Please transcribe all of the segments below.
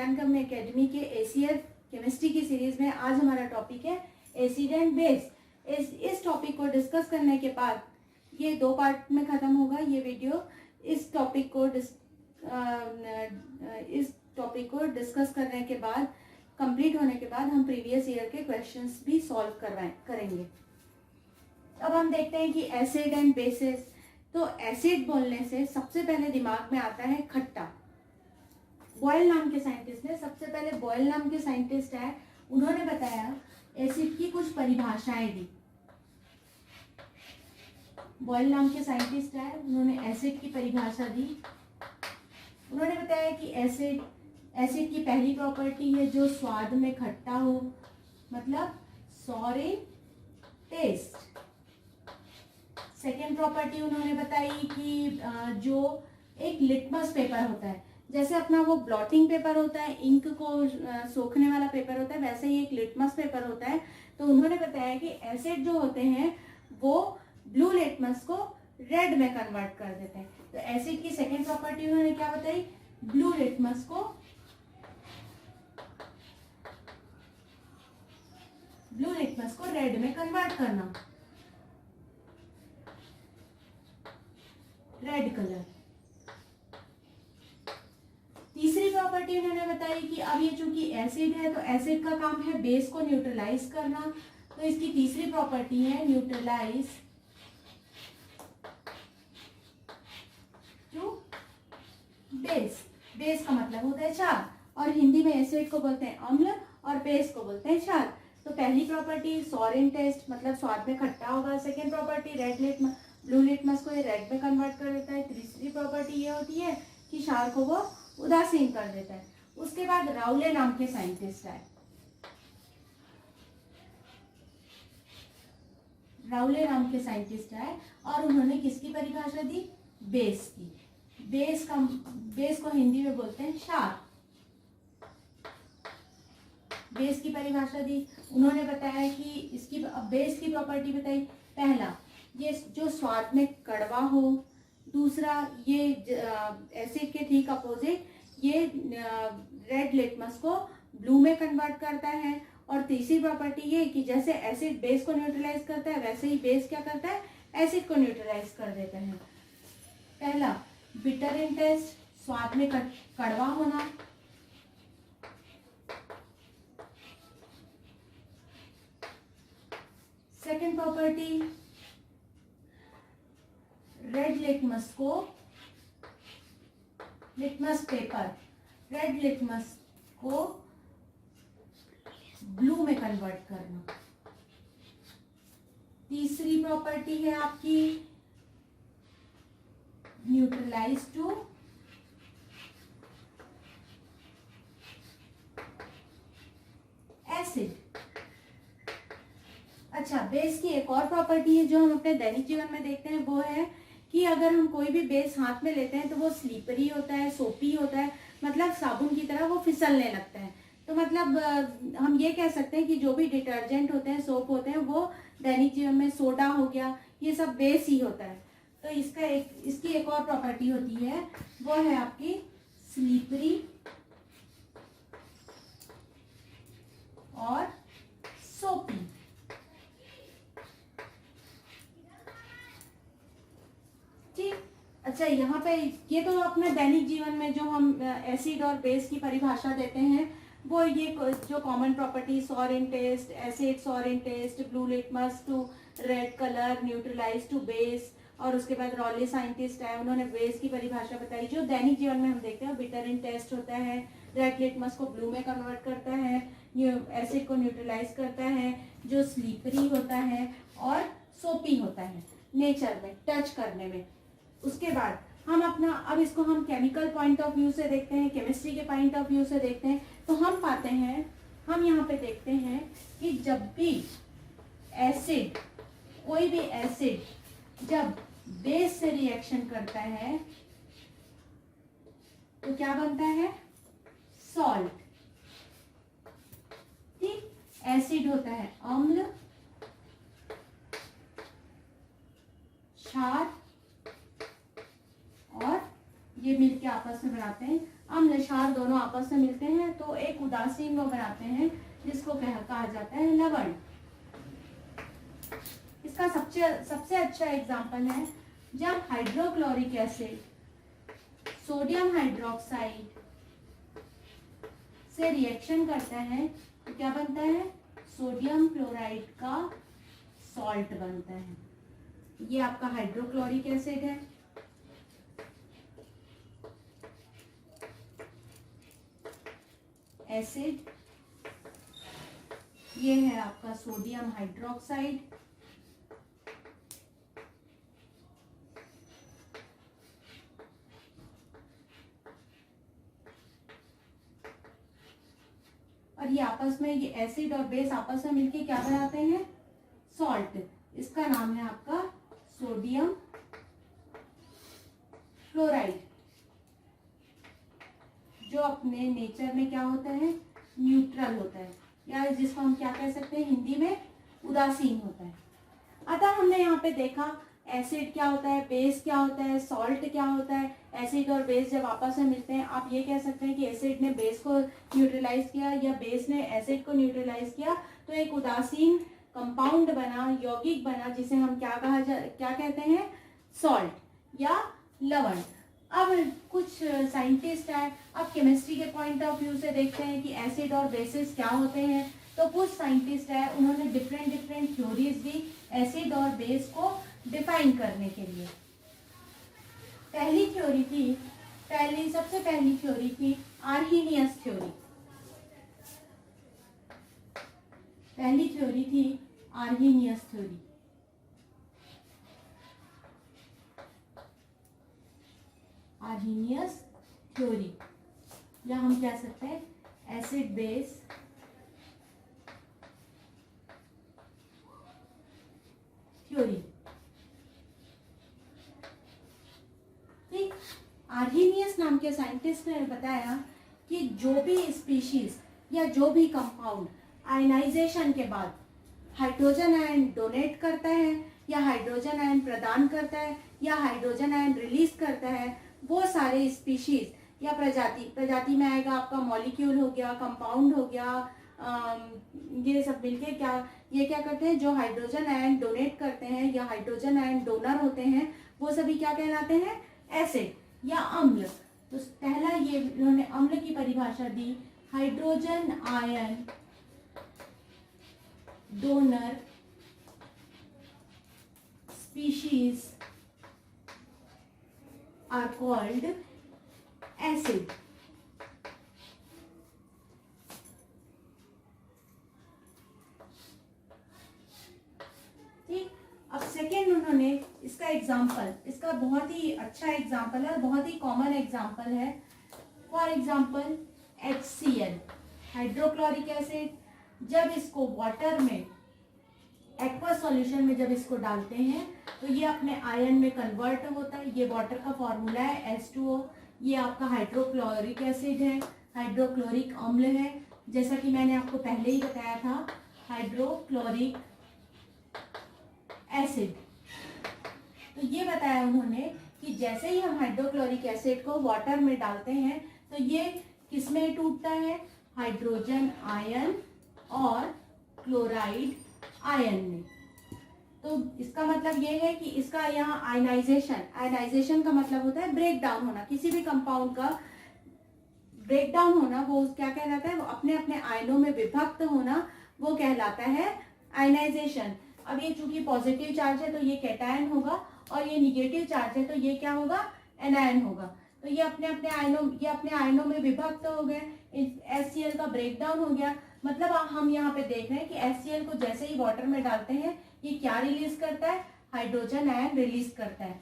ज्ञानगम्य academy के ACF chemistry की series में आज हमारा टॉपिक है एसिड एंड बेस। इस टॉपिक को डिस्कस करने के बाद ये 2 पार्ट में ख़त्म होगा ये वीडियो। इस टॉपिक को डिस्कस करने के बाद, कंप्लीट होने के बाद हम प्रीवियस ईयर के क्वेश्चंस भी सॉल्व करेंगे। अब हम देखते हैं कि एसिड एंड बेसिस। तो एसिड बोलने से सबसे पहले दिमाग में आता है खट्टा। बॉयल नाम के साइंटिस्ट ने, सबसे पहले बॉयल नाम के साइंटिस्ट है, उन्होंने बताया एसिड की कुछ परिभाषाएं दी। बॉयल नाम के साइंटिस्ट है, उन्होंने एसिड की परिभाषा दी। उन्होंने बताया कि एसिड की पहली प्रॉपर्टी है जो स्वाद में खट्टा हो, मतलब sorry in test. Second property उन्होंने बताई कि जो एक लिटमस पेपर होता है, जैसे अपना वो ब्लॉटिंग पेपर होता है, इंक को सोखने वाला पेपर होता है, वैसे ही एक लिटमस पेपर होता है। तो उन्होंने बताया कि एसिड जो होते हैं वो ब्लू लिटमस को रेड में कन्वर्ट कर देते हैं। तो एसिड की सेकेंड प्रॉपर्टी उन्होंने क्या बताई, ब्लू लिटमस को रेड में कन्वर्ट करना, रेड कलर। तीसरी प्रॉपर्टी उन्होंने बताई कि अब ये चूंकि एसिड है तो एसिड का काम है बेस को न्यूट्रलाइज करना, तो इसकी तीसरी प्रॉपर्टी है न्यूट्रलाइज टू बेस। बेस का मतलब होता है क्षार, और हिंदी में एसिड को बोलते हैं अम्ल और बेस को बोलते हैं क्षार। तो पहली प्रॉपर्टी सॉर इन टेस्ट, मतलब स्वाद में खट्टा होगा। Second property red litmus, blue litmus को ये रेड में कन्वर्ट कर देता है। तीसरी प्रॉपर्टी ये होती है कि क्षार को वो उदासीन कर देता है। उसके बाद राउले नाम के साइंटिस्ट है, राउले नाम के साइंटिस्ट है, और उन्होंने किसकी परिभाषा दी, बेस की। बेस को हिंदी में बोलते हैं क्षार। बेस की परिभाषा दी। उन्होंने बताया कि इसकी बेस की प्रॉपर्टी बताई, पहला ये जो स्वाद में कड़वा हो, दूसरा ये एसिड के ठीक अपोजिट ये रेड लिटमस को ब्लू में कन्वर्ट करता है, और तीसरी प्रॉपर्टी ये कि जैसे एसिड बेस को न्यूट्रलाइज करता है वैसे ही बेस क्या करता है, एसिड को न्यूट्रलाइज कर देता है। पहला बिटर इन टेस्ट, स्वाद में कड़वा होना। Second property red litmus paper, red litmus को ब्लू में कन्वर्ट करना। तीसरी प्रॉपर्टी है आपकी न्यूट्रलाइज टू एसिड। अच्छा, बेस की एक और प्रॉपर्टी है जो हम अपने दैनिक जीवन में देखते हैं, वो है कि अगर हम कोई भी बेस हाथ में लेते हैं तो वो स्लीपरी होता है, सोपी होता है, मतलब साबुन की तरह वो फिसलने लगता है। तो मतलब हम ये कह सकते हैं कि जो भी डिटर्जेंट होते हैं, सोप होते हैं, वो दैनिक जीवन में सोडा हो गया, ये सब बेस ही होता है। तो इसकी एक और प्रॉपर्टी होती है, वो है आपकी स्लीपरी और सोपी। अच्छा, यहाँ पे ये तो अपने दैनिक जीवन में जो हम एसिड और बेस की परिभाषा देते हैं, वो ये जो common property sour in taste, acid sour in taste, blue litmus to red colour, neutralize to base, और उसके बाद रॉले साइंटिस्ट है, उन्होंने बेस की परिभाषा बताई। जो दैनिक जीवन में हम देखते हैं, बिटर इन टेस्ट होता है, रेड लिटमस को ब्लू में कन्वर्ट करता है, एसिड को न्यूट्रलाइज करता है, जो स्लीपरी होता है और सोपी होता है नेचर में, टच करने में। उसके बाद अब इसको हम केमिकल पॉइंट ऑफ व्यू से देखते हैं, केमिस्ट्री के पॉइंट ऑफ व्यू से देखते हैं, तो हम यहाँ पे देखते हैं कि जब भी एसिड, कोई भी एसिड जब बेस से रिएक्शन करता है तो क्या बनता है, सॉल्ट। ठीक, एसिड होता है अम्ल, क्षार, और ये मिलके आपस में बनाते हैं अम्ल क्षार दोनों आपस में मिलते हैं तो एक उदासीन वो बनाते हैं जिसको कहा जाता है लवण। इसका सबसे अच्छा एग्जाम्पल है जब हाइड्रोक्लोरिक एसिड सोडियम हाइड्रोक्साइड से रिएक्शन करता है तो क्या बनता है, सोडियम क्लोराइड का सॉल्ट बनता है। ये आपका हाइड्रोक्लोरिक एसिड है। एसिड, ये है आपका सोडियम हाइड्रोक्साइड। और ये आपस में, ये एसिड और बेस आपस में मिलके क्या बनाते हैं, सॉल्ट। इसका नाम है आपका सोडियम क्लोराइड, जो अपने नेचर में क्या होता है, न्यूट्रल होता है, या जिसको हम क्या कह सकते हैं हिंदी में, उदासीन होता है। अतः हमने यहाँ पे देखा एसिड क्या होता है, बेस क्या होता है, सॉल्ट क्या होता है। एसिड और बेस जब आपस में मिलते हैं, आप ये कह सकते हैं कि एसिड ने बेस को न्यूट्रलाइज किया या बेस ने एसिड को न्यूट्रलाइज किया, तो एक उदासीन कंपाउंड बना, यौगिक बना, जिसे हम क्या कहते हैं, सॉल्ट या लवण। अब कुछ साइंटिस्ट हैं, अब केमिस्ट्री के पॉइंट ऑफ व्यू से देखते हैं कि एसिड और बेसिस क्या होते हैं। तो कुछ साइंटिस्ट हैं, उन्होंने डिफरेंट थ्योरीज दी एसिड और बेस को डिफाइन करने के लिए। सबसे पहली थ्योरी थी आर्हीनियस थ्योरी। पहली थ्योरी थी आर्हीनियस थ्योरी। आर्हीनियस थ्योरी, या हम कह सकते हैं एसिड बेस थ्योरी। ठीक, आर्हीनियस नाम के साइंटिस्ट ने बताया कि जो भी स्पीशीज या जो भी कंपाउंड आयनाइजेशन के बाद हाइड्रोजन आयन डोनेट करता है या हाइड्रोजन आयन प्रदान करता है या हाइड्रोजन आयन रिलीज करता है, वो सारे स्पीशीज या प्रजाति में आएगा आपका मॉलिक्यूल हो गया, कंपाउंड हो गया, ये सब मिलके क्या करते हैं, जो हाइड्रोजन आयन डोनेट करते हैं या हाइड्रोजन आयन डोनर होते हैं, वो सभी क्या कहलाते हैं, एसिड या अम्ल। तो पहला ये इन्होंने अम्ल की परिभाषा दी, hydrogen ion donor species are called acid. ठीक, अब सेकेंड उन्होंने इसका एग्जाम्पल, इसका बहुत ही अच्छा एग्जाम्पल है, बहुत ही कॉमन एग्जाम्पल है। For example HCl, hydrochloric acid, जब इसको वाटर में, एक्वा सॉल्यूशन में जब इसको डालते हैं तो ये अपने आयन में कन्वर्ट होता है। ये वाटर का फॉर्मूला है H2O। ये आपका हाइड्रोक्लोरिक एसिड है, हाइड्रोक्लोरिक अम्ल है, जैसा कि मैंने आपको पहले ही बताया था, हाइड्रोक्लोरिक एसिड। तो ये बताया उन्होंने कि जैसे ही हम हाइड्रोक्लोरिक एसिड को वाटर में डालते हैं तो ये किसमें टूटता है, हाइड्रोजन आयन और क्लोराइड आयन में। तो इसका मतलब ये है कि इसका यहाँ आयनाइजेशन का मतलब होता है ब्रेक डाउन होना, किसी भी कंपाउंड का ब्रेक डाउन होना, वो क्या कहलाता है, वो अपने अपने आयनों में विभक्त होना, वो कहलाता है आयनाइजेशन। अब ये चूंकि पॉजिटिव चार्ज है तो ये कैटायन होगा, और ये निगेटिव चार्ज है तो ये क्या होगा, एनायन होगा। तो ये अपने आयनों में विभक्त हो गए, HCl का ब्रेकडाउन हो गया। मतलब हम यहाँ पे देख रहे हैं कि HCl को जैसे ही वाटर में डालते हैं ये क्या रिलीज करता है, हाइड्रोजन आयन रिलीज करता है।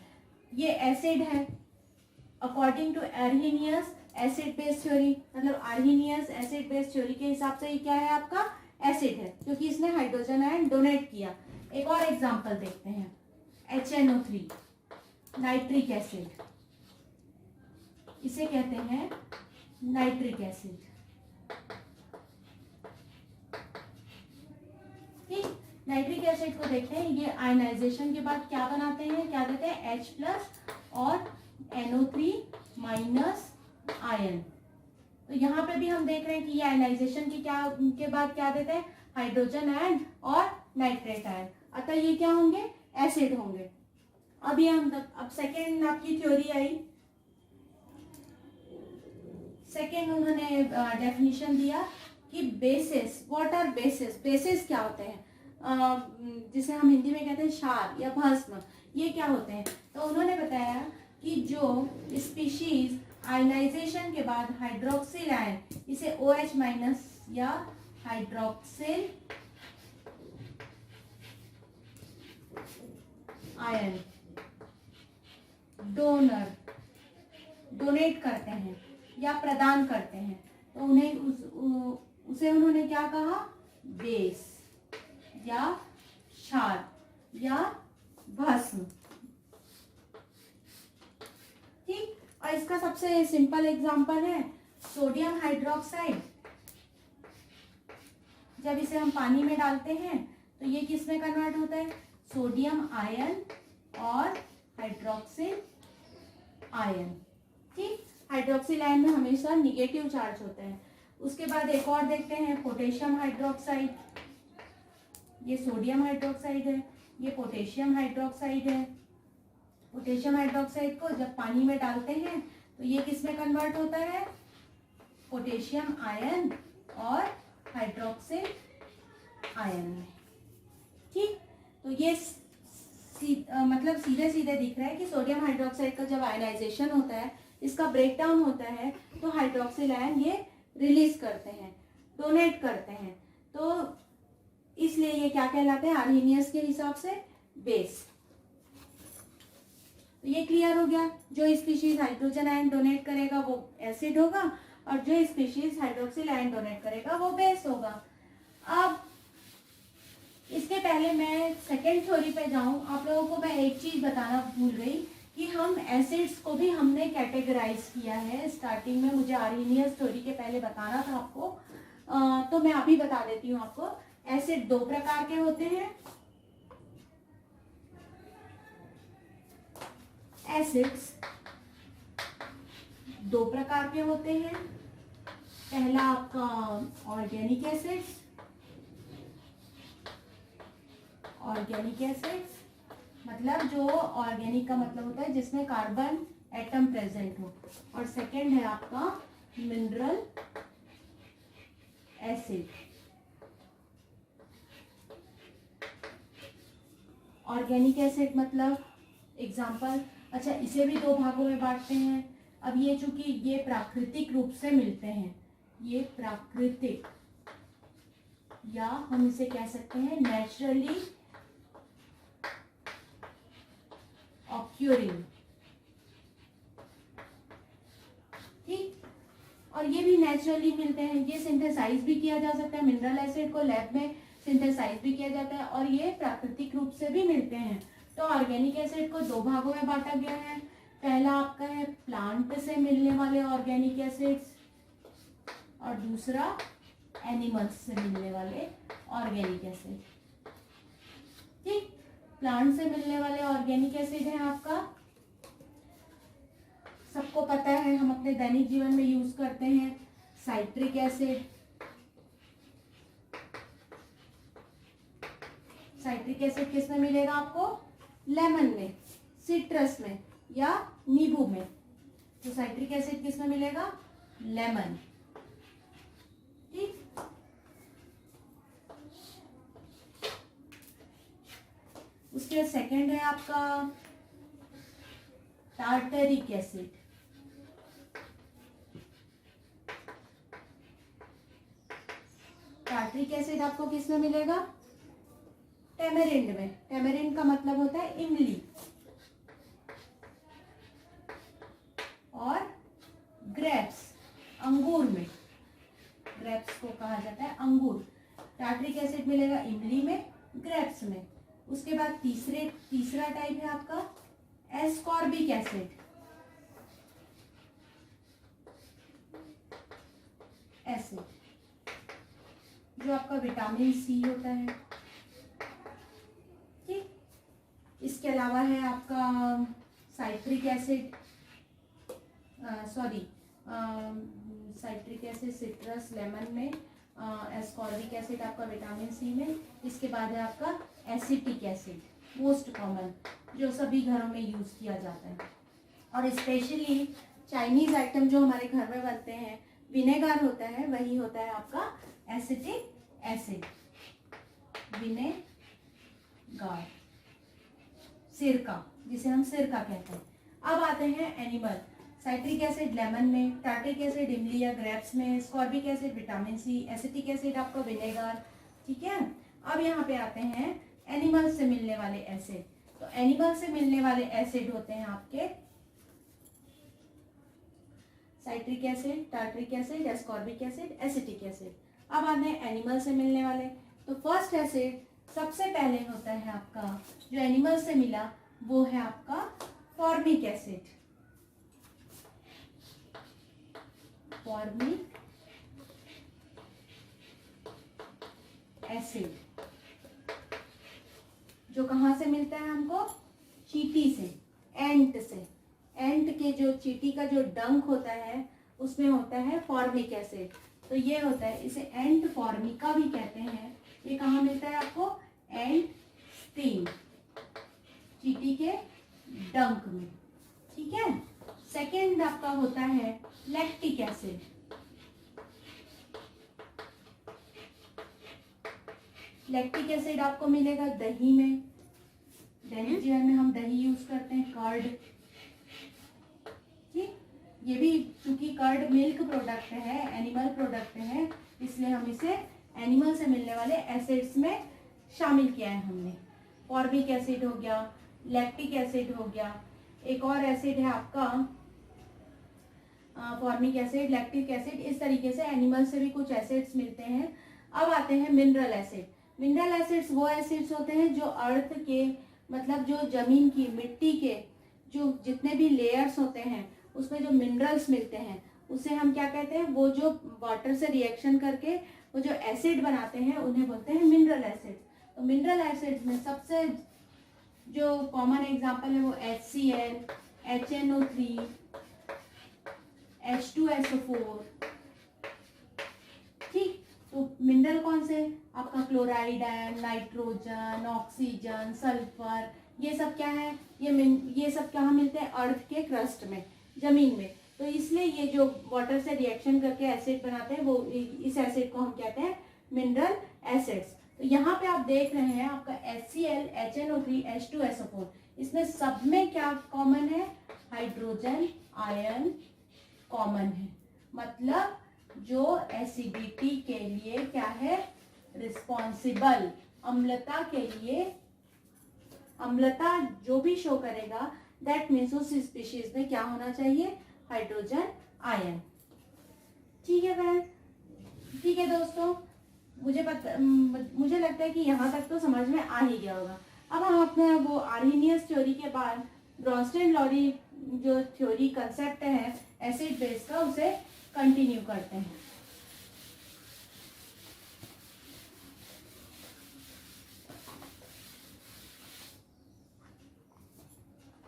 ये एसिड है according to Arrhenius acid base theory, मतलब आर्हीनियस एसिड बेस थ्योरी के हिसाब से ये क्या है, आपका एसिड है, क्योंकि इसने हाइड्रोजन आयन डोनेट किया। एक और एग्जांपल देखते हैं, HNO3 नाइट्रिक एसिड, इसे कहते हैं नाइट्रिक एसिड। ठीक, नाइट्रिक एसिड को देखते हैं, ये आयनाइजेशन के बाद क्या बनाते हैं, क्या देते हैं, H+ और NO3- आयन, तो यहाँ पे भी हम देख रहे हैं कि ये आयनाइजेशन की क्या के बाद क्या देते हैं, हाइड्रोजन आयन और नाइट्रेट आयन, अतः ये क्या होंगे, एसिड होंगे। अब ये हम अब सेकेंड आपकी थ्योरी आई। सेकेंड उन्होंने डेफिनेशन दिया कि bases, what are bases, bases क्या होते हैं, जिसे हम हिंदी में कहते हैं क्षार या भस्म, ये क्या होते हैं। तो उन्होंने बताया कि जो स्पीशीज आयनाइजेशन के बाद हाइड्रोक्सिल आयन, इसे OH माइनस या हाइड्रोक्सिल आयन डोनेट करते हैं या प्रदान करते हैं, तो उन्हें उसे उन्होंने क्या कहा, बेस या क्षार या भस्म। ठीक, और इसका सबसे सिंपल एग्जांपल है सोडियम हाइड्रोक्साइड। जब इसे हम पानी में डालते हैं तो ये किस में कन्वर्ट होता है, सोडियम आयन और हाइड्रोक्सिल आयन। ठीक, हाइड्रोक्सिल आयन में हमेशा निगेटिव चार्ज होता है। उसके बाद एक और देखते हैं पोटेशियम हाइड्रोक्साइड। ये सोडियम हाइड्रोक्साइड है, ये पोटेशियम हाइड्रोक्साइड है। पोटेशियम हाइड्रोक्साइड को जब पानी में डालते हैं तो ये किस में कन्वर्ट होता है, पोटेशियम आयन और हाइड्रोक्सिल आयन में। ठीक, तो ये मतलब सीधे सीधे दिख रहा है कि सोडियम हाइड्रोक्साइड का जब आयनाइजेशन होता है, इसका ब्रेकडाउन होता है, तो हाइड्रोक्सिल आयन ये रिलीज करते हैं, डोनेट करते हैं, तो इसलिए ये क्या कहलाते हैं, आर्हेनियस के हिसाब से बेस। तो ये क्लियर हो गया, जो स्पीशीज हाइड्रोजन आयन डोनेट करेगा वो एसिड होगा और जो स्पीशीज हाइड्रोक्सिल आयन डोनेट करेगा वो बेस होगा। अब इसके पहले मैं सेकेंड थ्योरी पे जाऊं, आप लोगों को मैं एक चीज बताना भूल गई कि हम एसिड्स को भी हमने कैटेगराइज किया है। स्टार्टिंग में मुझे आर्हेनियस थ्योरी के पहले बताना था आपको, तो मैं अभी बता देती हूँ आपको। एसिड दो प्रकार के होते हैं। एसिड्स दो प्रकार के होते हैं। पहला आपका ऑर्गेनिक एसिड्स, ऑर्गेनिक एसिड्स मतलब जो ऑर्गेनिक का मतलब होता है जिसमें कार्बन एटम प्रेजेंट हो, और सेकंड है आपका मिनरल एसिड। ऑर्गेनिक एसिड मतलब एग्जाम्पल, अच्छा इसे भी दो भागों में बांटते हैं। अब ये चूंकि ये प्राकृतिक रूप से मिलते हैं, ये प्राकृतिक या हम इसे कह सकते हैं नेचुरली ऑक्यूरिंग। ठीक, और ये भी नेचुरली मिलते हैं, ये सिंथेसाइज भी किया जा सकता है, मिनरल एसिड को लैब में सिंथेसाइज भी किया जाता है, और ये प्राकृतिक रूप से भी मिलते हैं। तो ऑर्गेनिक एसिड को दो भागों में बांटा गया है। पहला आपका है प्लांट से मिलने वाले ऑर्गेनिक एसिड्स, और दूसरा एनिमल्स से मिलने वाले ऑर्गेनिक एसिड। ठीक, प्लांट से मिलने वाले ऑर्गेनिक एसिड है आपका, सबको पता है, हम अपने दैनिक जीवन में यूज करते हैं, साइट्रिक एसिड। साइट्रिक एसिड किस में मिलेगा आपको, लेमन में, सिट्रस में या नींबू में। तो साइट्रिक एसिड किस में मिलेगा, लेमन। ठीक, उसके सेकंड है आपका टार्टरिक एसिड। टार्टरिक एसिड आपको किस में मिलेगा, टेमेरिंड में। टेमेरिंड का मतलब होता है इमली, और ग्रेप्स अंगूर में, ग्रेप्स को कहा जाता है अंगूर। टार्टरिक एसिड मिलेगा इमली में, ग्रेप्स में। उसके बाद तीसरा टाइप है आपका एस्कॉर्बिक एसिड। एसिड जो आपका विटामिन सी होता है। ठीक, इसके अलावा है आपका citric acid, citric acid citrus lemon में, एस्कॉर्बिक एसिड आपका विटामिन सी में। इसके बाद है आपका एसिटिक एसिड, मोस्ट कॉमन, जो सभी घरों में यूज़ किया जाता है। और स्पेशली चाइनीज़ आइटम जो हमारे घर में बनते हैं, विनेगर होता है, वही होता है आपका एसिटिक एसिड, विनेगर, सिरका, जिसे हम सिरका कहते हैं। अब आते हैं एनिमल, साइट्रिक एसिड लेमन में, टार्टिक एसिड इमली या ग्रेप्स में, ascorbic acid vitamin C, acetic acid आपका विनेगर, ठीक है। अब यहाँ पे आते हैं एनिमल से मिलने वाले एसिड। तो एनिमल से मिलने वाले एसिड होते हैं आपके citric acid, tartaric acid, ascorbic acid, acetic acid. अब आते हैं एनिमल से मिलने वाले। तो फर्स्ट एसिड सबसे पहले होता है आपका, जो एनिमल से मिला वो है आपका फॉर्मिक एसिड, फॉर्मिक एसिड, जो कहाँ से मिलता है हमको, चींटी से, एंट से। एंट के जो चींटी का जो डंक होता है उसमें होता है फॉर्मिक एसिड। तो ये होता है, इसे एंट फॉर्मिका भी कहते हैं। ये कहाँ मिलता है आपको, एंट स्टीम, चींटी के डंक में, ठीक है। सेकेंड आपका होता है लैक्टिक एसिड, लैक्टिक एसिड आपको मिलेगा दही में, दैनिक जीवन में हम दही यूज करते हैं, कर्ड, ठीक। ये भी चूंकि कर्ड मिल्क प्रोडक्ट है, एनिमल प्रोडक्ट है, इसलिए हम इसे एनिमल से मिलने वाले एसिड्स में शामिल किया है हमने। फॉर्मिक एसिड हो गया, लैक्टिक एसिड हो गया, एक और एसिड है आपका फॉर्मिक एसिड, लैक्टिक एसिड। इस तरीके से एनिमल से भी कुछ एसिड्स मिलते हैं। अब आते हैं मिनरल एसिड। मिनरल एसिड्स वो एसिड्स होते हैं जो अर्थ के, मतलब जो जमीन की, मिट्टी के जो जितने भी लेयर्स होते हैं उसमें जो मिनरल्स मिलते हैं उसे हम क्या कहते हैं, वो जो वाटर से रिएक्शन करके वो जो एसिड बनाते हैं उन्हें बोलते हैं मिनरल एसिड। तो मिनरल एसिड्स में सबसे जो कॉमन एग्जांपल है वो HCl, HNO3, H2SO4, ठीक। तो मिनरल कौन से, आपका chloride ion, nitrogen, oxygen, sulphur, ये सब क्या है, ये सब कहाँ मिलते हैं, अर्थ के क्रस्ट में, जमीन में। तो इसलिए ये जो वाटर से रिएक्शन करके एसिड बनाते हैं वो, इस एसिड को हम कहते हैं मिनरल एसिड्स। तो यहाँ पे आप देख रहे हैं आपका HCl, HNO3, H2SO4, इसमें सब में क्या कॉमन है, हाइड्रोजन आयन कॉमन है। मतलब जो एसिडिटी के लिए क्या है, रिस्पॉन्सिबल, अम्लता के लिए, अम्लता जो भी शो करेगा, दैट मीन्स उस स्पीशीज में क्या होना चाहिए, हाइड्रोजन आयन, ठीक है फ्रेंड। ठीक है दोस्तों, मुझे लगता है कि यहाँ तक तो समझ में आ ही गया होगा। अब हम अपने वो आर्हेनियस थ्योरी के बाद ब्रोंस्टेन-लॉरी जो थ्योरी कंसेप्ट है एसिड बेस का, उसे कंटिन्यू करते हैं।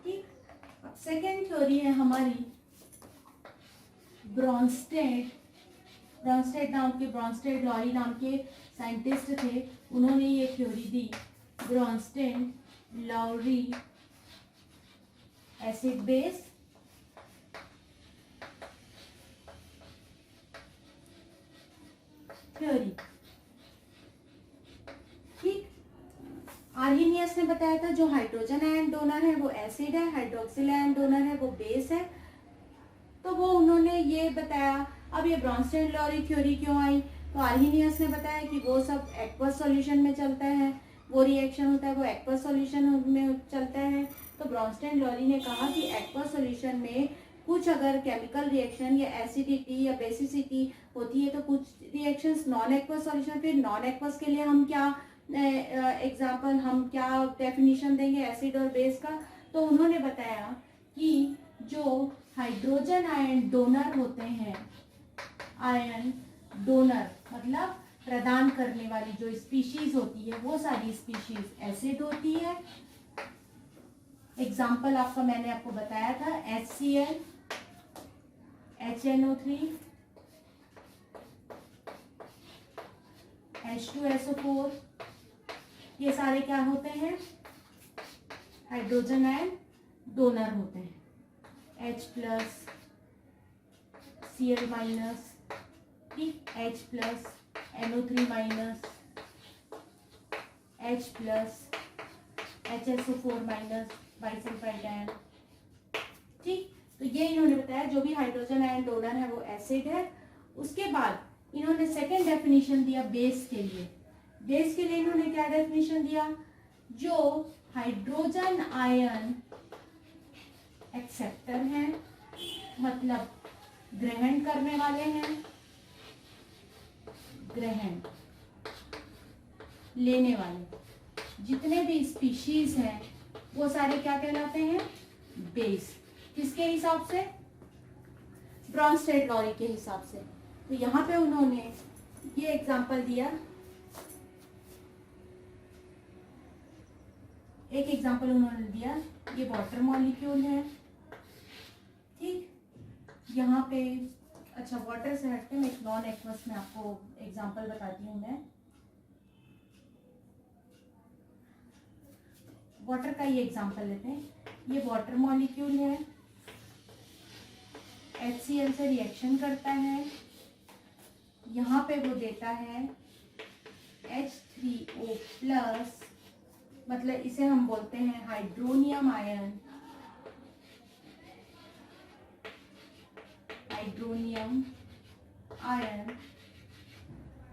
ठीक, अब सेकेंड थ्योरी है हमारी ब्रोंस्टेड-लॉरी नाम के साइंटिस्ट थे, उन्होंने ये थ्योरी दी, ब्रोंस्टेन-लॉरी एसिड बेस थ्योरी, ठीक। आर्हेनियस ने बताया था जो हाइड्रोजन आयन डोनर है वो एसिड है, हाइड्रोक्सिल आयन डोनर है वो बेस है, तो वो उन्होंने ये बताया। अब ये ब्रोंस्टेन-लॉरी थ्योरी क्यों आई, तो आर्हेनियस ने बताया कि वो सब एक्वस सॉल्यूशन में चलता है, वो रिएक्शन होता है वो एक्वस सॉल्यूशन में चलता है। तो ब्रोंस्टेन-लॉरी ने कहा कि एक्वस सॉल्यूशन में कुछ अगर केमिकल रिएक्शन या एसिडिटी या बेसिसिटी होती है तो कुछ रिएक्शंस नॉन एक्वस सॉल्यूशन, फिर नॉन एक्वस के लिए हम क्या एग्जांपल, हम क्या डेफिनेशन देंगे एसिड और बेस का। तो उन्होंने बताया कि जो हाइड्रोजन आयन डोनर होते हैं, आयन डोनर मतलब प्रदान करने वाली जो स्पीशीज होती है वो सारी स्पीशीज एसिड होती है। एग्जाम्पल आपका मैंने आपको बताया था HCl, HNO3, H2SO4, ये सारे क्या होते हैं, हाइड्रोजन आयन डोनर होते हैं। H प्लस, Cl माइनस, ठीक, H plus, NO3 minus, H plus, HSO4 minus, bisulphide ion, ठीक। तो ये इन्होंने बताया जो भी हाइड्रोजन आयन डोनर है वो एसिड है। उसके बाद इन्होंने सेकेंड डेफिनेशन दिया बेस के लिए। बेस के लिए इन्होंने क्या डेफिनेशन दिया, जो हाइड्रोजन आयन एक्सेप्टर हैं, मतलब ग्रहण करने वाले हैं, ग्रहण लेने वाले जितने भी स्पीशीज हैं वो सारे क्या कहलाते हैं, बेस। किसके हिसाब से, ब्रॉन्स्टेड लॉरी के हिसाब से। तो यहाँ पे उन्होंने ये एग्जांपल दिया, एक एग्जांपल उन्होंने दिया, ये वाटर मॉलिक्यूल है, ठीक। यहाँ पे अच्छा वाटर से हटके मैं एक नॉन एक्वस में आपको एग्जांपल बताती हूँ। मैं वाटर का ये एग्जांपल लेते हैं। ये वाटर मॉलिक्यूल है, HCl से रिएक्शन करता है, यहाँ पे वो देता है H3O प्लस, मतलब इसे हम बोलते हैं हाइड्रोनियम आयन, हाइड्रोनियम आयन,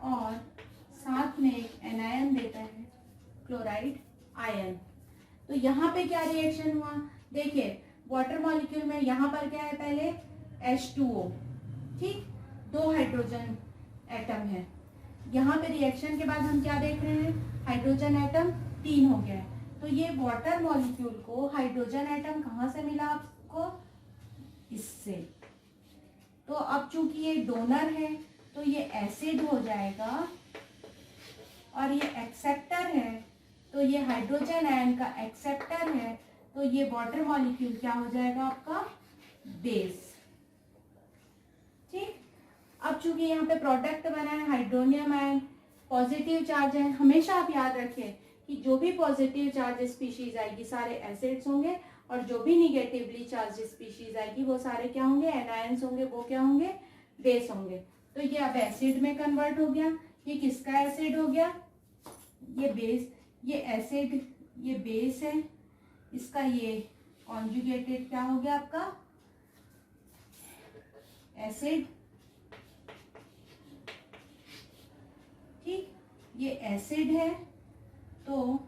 और साथ में एक एनायन देता है क्लोराइड आयन। तो यहाँ पे क्या रिएक्शन हुआ, देखिए वाटर मॉलिक्यूल में यहाँ पर क्या है, पहले H2O, ठीक, 2 हाइड्रोजन एटम है। यहाँ पे रिएक्शन के बाद हम क्या देख रहे हैं, हाइड्रोजन एटम 3 हो गया है। तो ये वाटर मॉलिक्यूल को हाइड्रोजन एटम कहाँ से मिला आपको, इससे। तो अब चूंकि ये डोनर है तो ये एसिड हो जाएगा, और ये एक्सेप्टर है तो ये हाइड्रोजन आयन का एक्सेप्टर है, तो ये वाटर मॉलिक्यूल क्या हो जाएगा आपका, बेस, ठीक। अब चूंकि यहाँ पे प्रोडक्ट बना है हाइड्रोनियम आयन, पॉजिटिव चार्ज है, हमेशा आप याद रखें कि जो भी पॉजिटिव चार्ज स्पीशीज आएगी सारे एसिड्स होंगे, और जो भी निगेटिवली चार्ज स्पीशीज आएगी वो सारे क्या होंगे, एनायंस होंगे, वो क्या होंगे, बेस होंगे। तो ये अब एसिड में कन्वर्ट हो गया। ये किसका एसिड हो गया, ये बेस, ये एसिड, ये बेस है, इसका ये कॉन्जुगेटेड क्या हो गया आपका, एसिड, ठीक। ये एसिड है, तो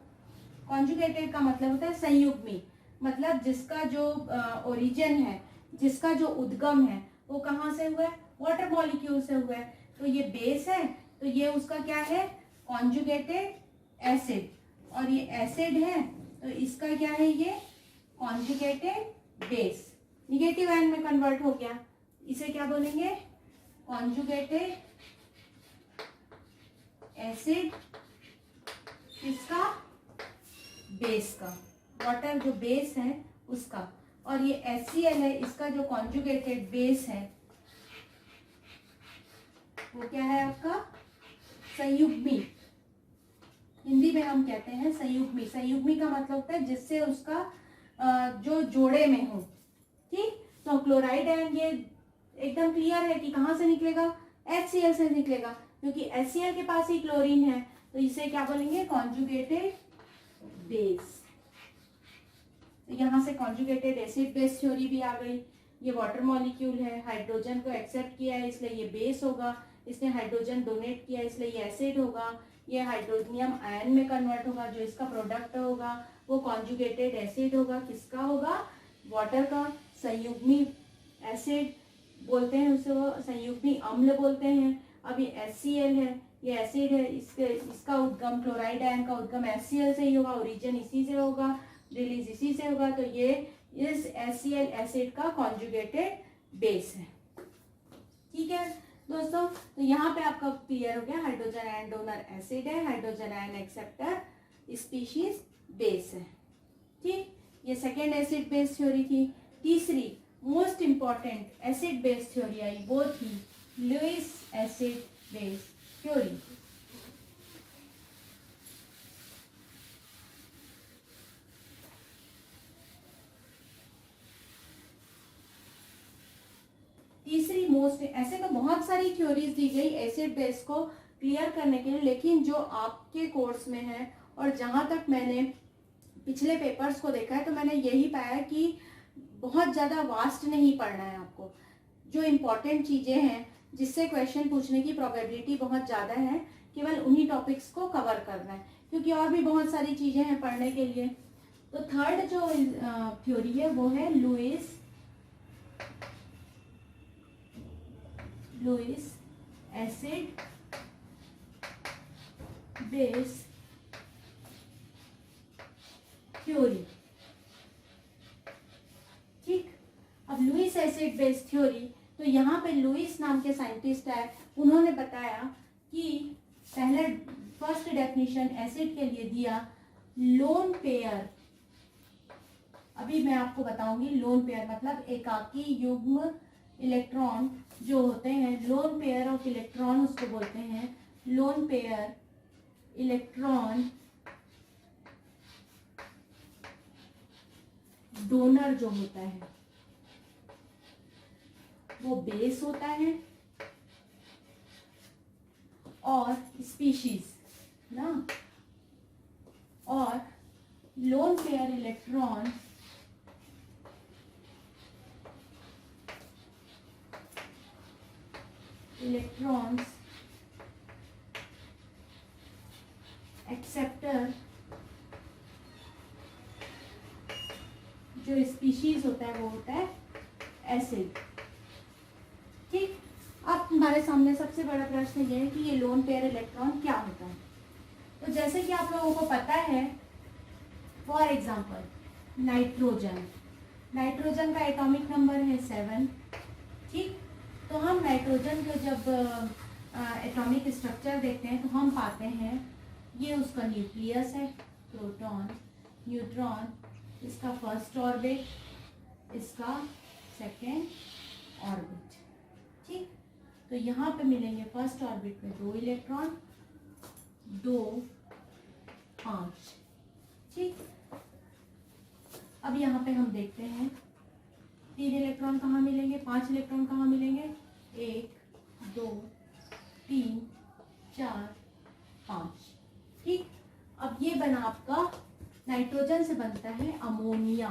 कॉन्जुगेटेड का मतलब होता है संयुग्मी, मतलब जिसका जो ओरिजिन है, जिसका जो उद्गम है वो कहाँ से हुआ है, वाटर मॉलिक्यूल से हुआ है। तो ये बेस है, तो ये उसका क्या है, कॉन्जुगेटेड एसिड, और ये एसिड है तो इसका क्या है, ये कॉन्जुगेटेड बेस, निगेटिव आयन में कन्वर्ट हो गया, इसे क्या बोलेंगे, कॉन्जुगेटेड एसिड, इसका बेस का, वाटर जो बेस है उसका, और ये HCl है, इसका जो कॉन्जुगेटेड बेस है वो क्या है आपका, संयुग्मी। हिंदी में हम कहते हैं संयुग्मी। संयुग्मी का मतलब होता है जिससे उसका जो जोड़े में हो, ठीक। तो क्लोराइड आयन ये एकदम क्लियर है कि कहाँ से निकलेगा, HCl से निकलेगा, क्योंकि HCl के पास ही क्लोरीन है, तो इसे क्या बोलेंगे, कॉन्जुगेटेड बेस। तो यहाँ से कॉन्जुगेटेड एसिड बेस थ्योरी भी आ गई। ये वाटर मॉलिक्यूल है, हाइड्रोजन को एक्सेप्ट किया है इसलिए ये बेस होगा, इसने हाइड्रोजन डोनेट किया इसलिए ये एसिड होगा, ये हाइड्रोनियम आयन में कन्वर्ट होगा, जो इसका प्रोडक्ट होगा वो कॉन्जुगेटेड एसिड होगा, किसका होगा, वाटर का। संयुग्मी एसिड बोलते हैं उसे, वो संयुग्मी अम्ल बोलते हैं। अब ये HCl है, ये एसिड है, इसका उद्गम, क्लोराइड आयन का उद्गम HCl से ही होगा, ओरिजिन इसी से होगा, रिलीज इसी से होगा, तो ये इस HCl एसिड का कॉन्जुगेटेड बेस है, ठीक है दोस्तों। तो यहाँ पे आपका क्लियर हो गया, हाइड्रोजन आयन डोनर एसिड है, hydrogen ion acceptor species base है, ठीक। ये सेकेंड एसिड बेस थ्योरी थी। तीसरी most important acid base theory आई, वो थी Lewis acid base theory. Most, ऐसे तो बहुत सारी थ्योरीज दी गई एसिड बेस को क्लियर करने के लिए, लेकिन जो आपके कोर्स में है और जहाँ तक मैंने पिछले पेपर्स को देखा है तो मैंने यही पाया कि बहुत ज़्यादा वास्ट नहीं पढ़ना है आपको। जो इम्पोर्टेंट चीज़ें हैं जिससे क्वेश्चन पूछने की प्रोबेबिलिटी बहुत ज़्यादा है, केवल उन्हीं टॉपिक्स को कवर करना है, क्योंकि और भी बहुत सारी चीज़ें हैं पढ़ने के लिए। तो थर्ड जो थ्योरी है वो है लुईस एसिड बेस थ्योरी। ठीक, अब लुईस एसिड बेस थ्योरी, तो यहाँ पे लुईस नाम के साइंटिस्ट है, उन्होंने बताया कि पहले फर्स्ट डेफिनेशन एसिड के लिए दिया लोन पेयर। अभी मैं आपको बताऊंगी लोन पेयर मतलब एकाकी युग्म इलेक्ट्रॉन जो होते हैं, लोन पेयर ऑफ इलेक्ट्रॉन उसको बोलते हैं। लोन पेयर इलेक्ट्रॉन डोनर जो होता है वो बेस होता है और स्पीशीज ना, और लोन पेयर इलेक्ट्रॉन्स एक्सेप्टर जो स्पीशीज होता है वो होता है एसिड। ठीक, अब हमारे सामने सबसे बड़ा प्रश्न ये है कि ये लोन पेयर इलेक्ट्रॉन क्या होता है। तो जैसे कि आप लोगों को पता है, फॉर एग्जांपल नाइट्रोजन का एटॉमिक नंबर है 7। ठीक, तो हम नाइट्रोजन के जब एटॉमिक स्ट्रक्चर देखते हैं तो हम पाते हैं ये उसका न्यूक्लियस है, प्रोटॉन, न्यूट्रॉन, इसका फर्स्ट ऑर्बिट, इसका सेकेंड ऑर्बिट। ठीक, तो यहाँ पे मिलेंगे फर्स्ट ऑर्बिट में 2 इलेक्ट्रॉन, 2, 5। ठीक, अब यहाँ पे हम देखते हैं 3 इलेक्ट्रॉन कहाँ मिलेंगे, 5 इलेक्ट्रॉन कहाँ मिलेंगे, 1, 2, 3, 4, 5। ठीक, अब ये बना आपका, नाइट्रोजन से बनता है अमोनिया।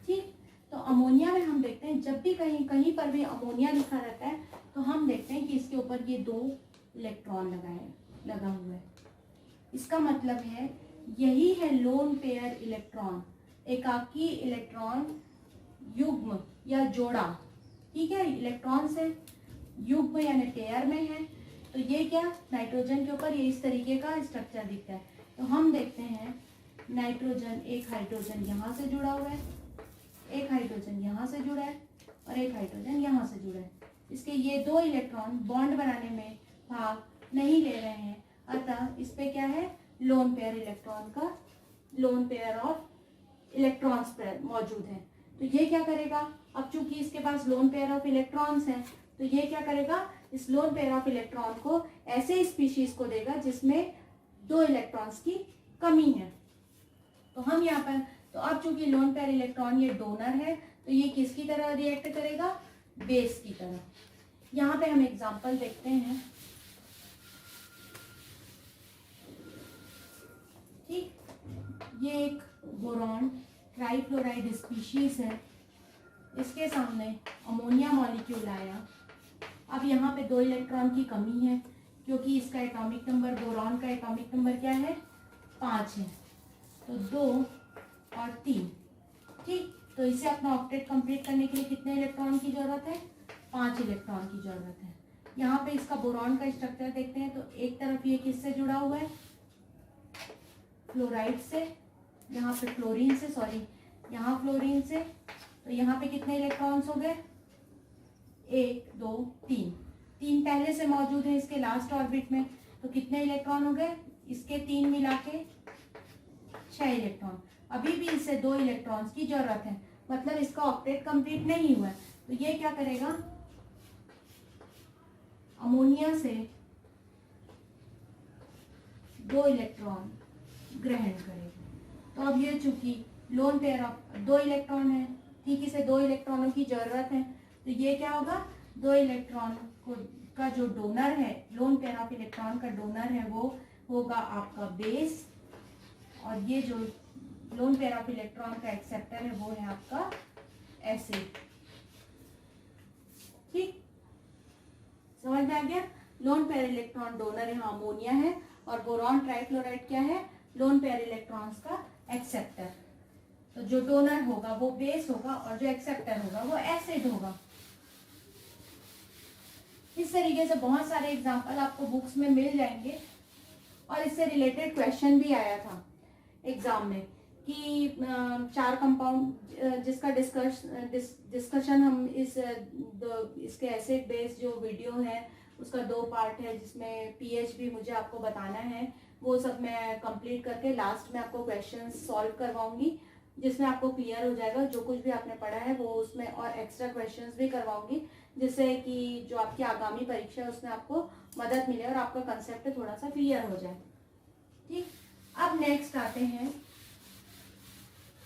ठीक, तो अमोनिया में हम देखते हैं जब भी कहीं कहीं पर भी अमोनिया लिखा रहता है तो हम देखते हैं कि इसके ऊपर ये 2 इलेक्ट्रॉन लगा हुआ है। इसका मतलब है यही है लोन पेयर इलेक्ट्रॉन, एकाकी इलेक्ट्रॉन युग्म या जोड़ा। ठीक है, इलेक्ट्रॉन से युग्म यानी पेयर में है, तो ये क्या नाइट्रोजन के ऊपर ये इस तरीके का स्ट्रक्चर दिखता है। तो हम देखते हैं नाइट्रोजन, एक हाइड्रोजन यहाँ से जुड़ा हुआ है, एक हाइड्रोजन यहाँ से जुड़ा है और एक हाइड्रोजन यहाँ से जुड़ा है। इसके ये 2 इलेक्ट्रॉन बॉन्ड बनाने में भाग नहीं ले रहे हैं, अतः इस पे क्या है, लोन पेयर इलेक्ट्रॉन का, लोन पेयर ऑफ इलेक्ट्रॉन्स मौजूद है। तो ये क्या करेगा, अब चूंकि इसके पास लोन पेयर ऑफ इलेक्ट्रॉन्स हैं तो ये क्या करेगा, इस लोन पेयर ऑफ इलेक्ट्रॉन को ऐसे स्पीशीज को देगा जिसमें 2 इलेक्ट्रॉन्स की कमी है। तो हम यहाँ पर, तो अब चूंकि लोन पेयर इलेक्ट्रॉन ये डोनर है तो ये किसकी तरह रिएक्ट करेगा, बेस की तरह। यहाँ पे हम एग्जांपल देखते हैं। ठीक, ये एक बोरॉन ट्राइफ्लोराइड स्पीशीज है, इसके सामने अमोनिया मॉलिक्यूल आया। अब यहाँ पे 2 इलेक्ट्रॉन की कमी है क्योंकि इसका एटॉमिक नंबर, बोरॉन का एटॉमिक नंबर क्या है, 5 है, तो 2 और 3। ठीक, तो इसे अपना ऑक्टेट कंप्लीट करने के लिए कितने इलेक्ट्रॉन की जरूरत है, 5 इलेक्ट्रॉन की जरूरत है। यहाँ पे इसका बोरॉन का स्ट्रक्चर देखते हैं तो एक तरफ ये किससे जुड़ा हुआ है, फ्लोराइड से, यहाँ पे फ्लोरीन से, सॉरी यहाँ फ्लोरीन से। तो यहाँ पे कितने इलेक्ट्रॉन्स हो गए, 1, 2, 3 पहले से मौजूद है इसके लास्ट ऑर्बिट में, तो कितने इलेक्ट्रॉन हो गए, इसके 3 मिला के 6 इलेक्ट्रॉन। अभी भी इसे 2 इलेक्ट्रॉन्स की जरूरत है, मतलब इसका ऑक्टेट कंप्लीट नहीं हुआ है। तो ये क्या करेगा, अमोनिया से 2 इलेक्ट्रॉन ग्रहण करेगा। तो अब ये चूंकि लोन पेयर ऑफ 2 इलेक्ट्रॉन है, ठीक, इसे 2 इलेक्ट्रॉनों की जरूरत है, तो ये क्या होगा, 2 इलेक्ट्रॉन को का जो डोनर है, लोन पेयर ऑफ इलेक्ट्रॉन का डोनर है वो होगा आपका बेस, और ये जो लोन पेयर ऑफ इलेक्ट्रॉन का एक्सेप्टर है वो है आपका एसिड। ठीक, समझ में आ गया। लोन पेयर इलेक्ट्रॉन डोनर यहाँ अमोनिया है, और बोरॉन ट्राइक्लोराइड क्या है, लोन पेयर इलेक्ट्रॉन्स का एक्सेप्टर। तो जो डोनर होगा वो बेस होगा, और जो एक्सेप्टर होगा वो एसिड होगा। इस तरीके से बहुत सारे एग्जांपल आपको बुक्स में मिल जाएंगे, और इससे रिलेटेड क्वेश्चन भी आया था एग्जाम में कि 4 कंपाउंड जिसका डिस्कशन हम इसके एसिड बेस जो वीडियो है उसका 2 पार्ट है, जिसमें पीएच भी मुझे आपको बताना है, वो सब मैं कंप्लीट करके लास्ट में आपको क्वेश्चन सॉल्व करवाऊंगी, जिसमें आपको क्लियर हो जाएगा जो कुछ भी आपने पढ़ा है वो उसमें, और एक्स्ट्रा क्वेश्चंस भी करवाऊंगी, जिससे कि जो आपकी आगामी परीक्षा है उसमें आपको मदद मिले और आपका कंसेप्ट थोड़ा सा क्लियर हो जाए। ठीक, अब नेक्स्ट आते हैं,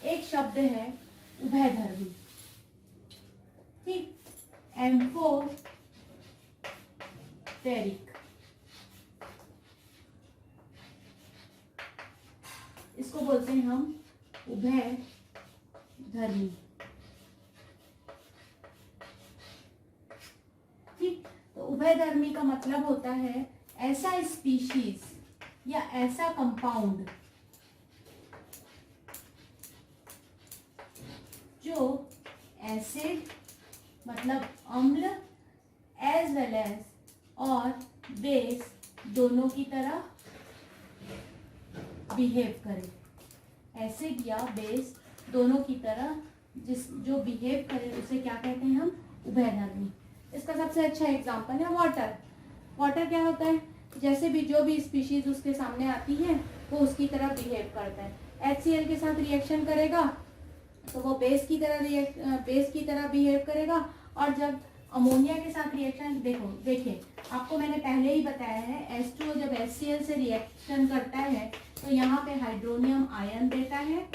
एक शब्द है उभयधर्मी। ठीक, एम्फोटेरिक, इसको बोलते हैं हम उभयधर्मी। ठीक, तो उभयधर्मी का मतलब होता है ऐसा स्पीशीज या ऐसा कंपाउंड जो एसिड मतलब अम्ल एज वेल एज और बेस दोनों की तरह बिहेव करे, एसिड या बेस दोनों की तरह जो बिहेव करे उसे क्या कहते हैं हम, उभयधर्मी। इसका सबसे अच्छा एग्जांपल है वाटर। वाटर क्या होता है, जैसे भी जो भी स्पीशीज उसके सामने आती है वो उसकी तरह बिहेव करता है। HCl के साथ रिएक्शन करेगा तो वो बेस की तरह बिहेव करेगा, और जब अमोनिया के साथ रिएक्शन, देखिए आपको मैंने पहले ही बताया है, H2O जब HCl से रिएक्शन करता है तो यहाँ पे हाइड्रोनियम आयन देता है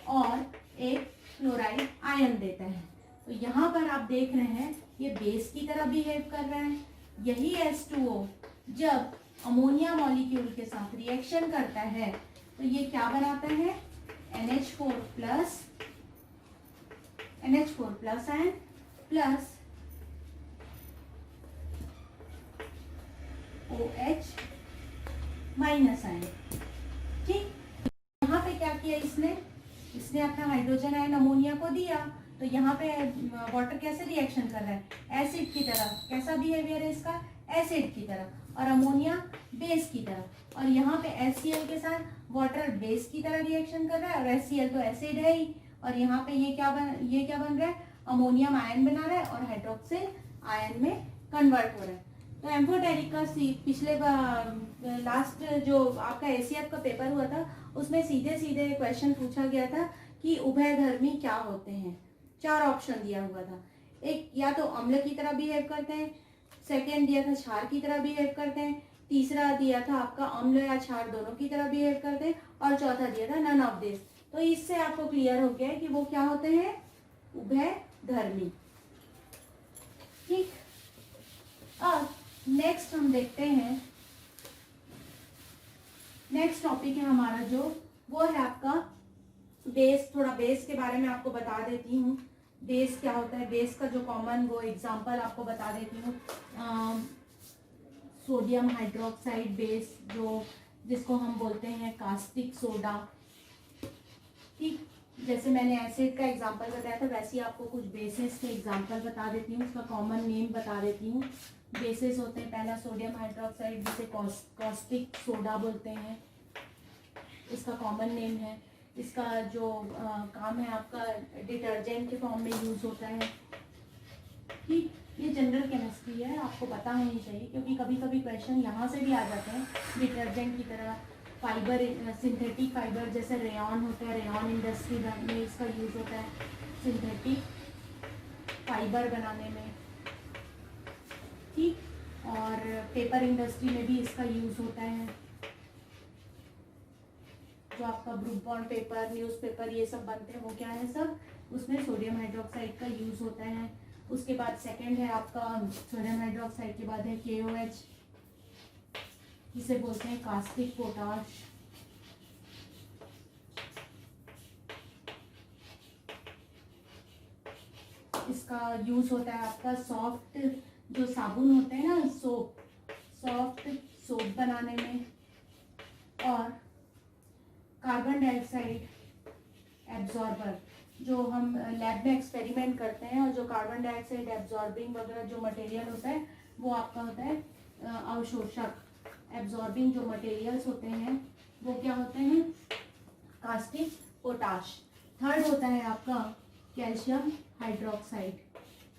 और एक क्लोराइड आयन देता है। तो यहाँ पर आप देख रहे हैं ये बेस की तरह बिहेव कर रहा है। यही H2O जब अमोनिया मॉलिक्यूल के साथ रिएक्शन करता है तो ये क्या बनाता है, NH4 plus ion plus OH minus ion. ठीक, यहाँ पे क्या किया इसने अपना हाइड्रोजन आयन अमोनिया को दिया, तो यहाँ पे वाटर कैसे रिएक्शन कर रहा है, एसिड की तरह। कैसा बिहेवियर है इसका, एसिड की तरह, और अमोनिया बेस की तरह। और यहाँ पे HCl के साथ वाटर बेस की तरह रिएक्शन कर रहा है, और HCl तो एसिड है ही, और यहाँ पे ये क्या बन रहा है, अमोनियम आयन बना रहा है और हाइड्रोक्सिल आयन में कन्वर्ट हो रहा है। तो एम्फोटेरिक का पिछले लास्ट जो आपका ACF का पेपर हुआ था उसमें सीधे सीधे क्वेश्चन पूछा गया था कि उभयधर्मी क्या होते हैं। 4 ऑप्शन दिया हुआ था, एक या तो अम्ल की तरह बिहेव करते हैं, सेकेंड दिया था क्षार की तरह बिहेव करते हैं, तीसरा दिया था आपका अम्ल या क्षार दोनों की तरह बिहेव करते हैं, और चौथा दिया था नन ऑफ दिस। तो इससे आपको क्लियर हो गया है कि वो क्या होते हैं, उभयधर्मी। ठीक, अब नेक्स्ट हम देखते हैं, नेक्स्ट टॉपिक है हमारा जो वो है आपका बेस। थोड़ा बेस के बारे में आपको बता देती हूँ, बेस क्या होता है। बेस का जो कॉमन वो एग्जांपल आपको बता देती हूँ, सोडियम हाइड्रोक्साइड बेस, जिसको हम बोलते हैं कास्टिक सोडा। ठीक, जैसे मैंने एसिड का एग्जांपल बताया था वैसे ही आपको कुछ बेसिस के एग्जांपल बता देती हूँ, उसका कॉमन नेम बता देती हूँ। बेसिस होते हैं, पहला सोडियम हाइड्रोक्साइड जिसे कॉस्टिक सोडा बोलते हैं, इसका कॉमन नेम है। इसका जो काम है आपका डिटर्जेंट के फॉर्म में यूज होता है। ठीक, ये जनरल केमिस्ट्री है, आपको पता होनी चाहिए, क्योंकि कभी कभी क्वेश्चन यहाँ से भी आ जाते हैं डिटर्जेंट की तरह। फाइबर, सिंथेटिक फाइबर जैसे रेयॉन होता है, रेयॉन इंडस्ट्री में इसका यूज होता है सिंथेटिक फाइबर बनाने में। ठीक, और पेपर इंडस्ट्री में भी इसका यूज होता है, जो आपका ब्रूक बॉन्ड पेपर, न्यूज़पेपर ये सब बनते हैं वो क्या है सब, उसमें सोडियम हाइड्रोक्साइड का यूज होता है। उसके बाद सेकंड है आपका सोडियम हाइड्रोक्साइड के बाद है KOH, जिसे बोलते हैं कास्टिक पोटाश। इसका यूज होता है आपका सॉफ्ट जो साबुन होते हैं ना, सॉफ्ट सोप बनाने में, और कार्बन डाइऑक्साइड एब्जॉर्बर जो हम लैब में एक्सपेरिमेंट करते हैं, और जो कार्बन डाइऑक्साइड एब्जॉर्बिंग वगैरह जो मटेरियल होता है वो आपका होता है अवशोषक। एब्जॉर्बिंग जो मटेरियल्स होते हैं वो क्या होते हैं, कास्टिक पोटाश। थर्ड होता है आपका कैल्शियम हाइड्रोक्साइड,